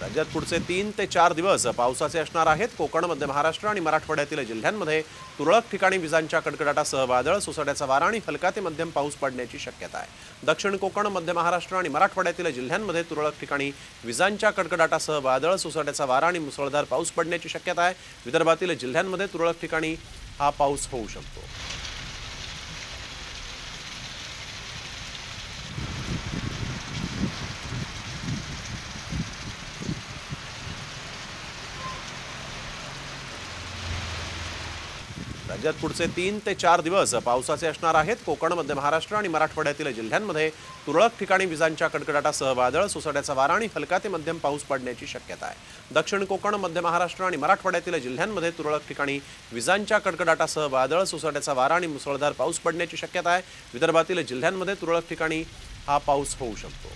राज्यात पुढचे 3 ते 4 दिवस पावसाचे असणार आहेत। कोकण, मध्य महाराष्ट्र आणि मराठवाड्यातील जिल्ह्यांमध्ये तुरळक ठिकाणी विजांच्या कडकडाटासह वादळ, सोसाट्याचा वारा आणि हलका ते मध्यम पाऊस पडण्याची शक्यता आहे। दक्षिण कोकण, मध्य महाराष्ट्र आणि मराठवाड्यातील जिल्ह्यांमध्ये तुरळक ठिकाणी विजांच्या कडकडाटासह वादळ, सोसाट्याचा वारा आणि मुसळधार पाऊस पडण्याची शक्यता आहे। विदर्भातील जिल्ह्यांमध्ये तुरळक ठिकाणी हा पाऊस होऊ शकतो। राज्यात पुढचे 3 ते 4 दिवस पावसाचे असणार आहेत। कोकण, मध्य महाराष्ट्र आणि मराठवाड्यातील जिल्ह्यांमध्ये तुरळक ठिकाणी विजांच्या कडकडाटासह वादळ, सोसाट्याचा वारा आणि हलका ते मध्यम पाऊस पडण्याची शक्यता आहे। दक्षिण कोकण, मध्य महाराष्ट्र आणि मराठवाड्यातील जिल्ह्यांमध्ये तुरळक ठिकाणी विजांच्या कडकडाटासह वादळ, सोसाट्याचा वारा आणि मुसळधार पाऊस पडण्याची शक्यता आहे। विदर्भातील जिल्ह्यांमध्ये तुरळक ठिकाणी हा पाऊस होऊ शकतो।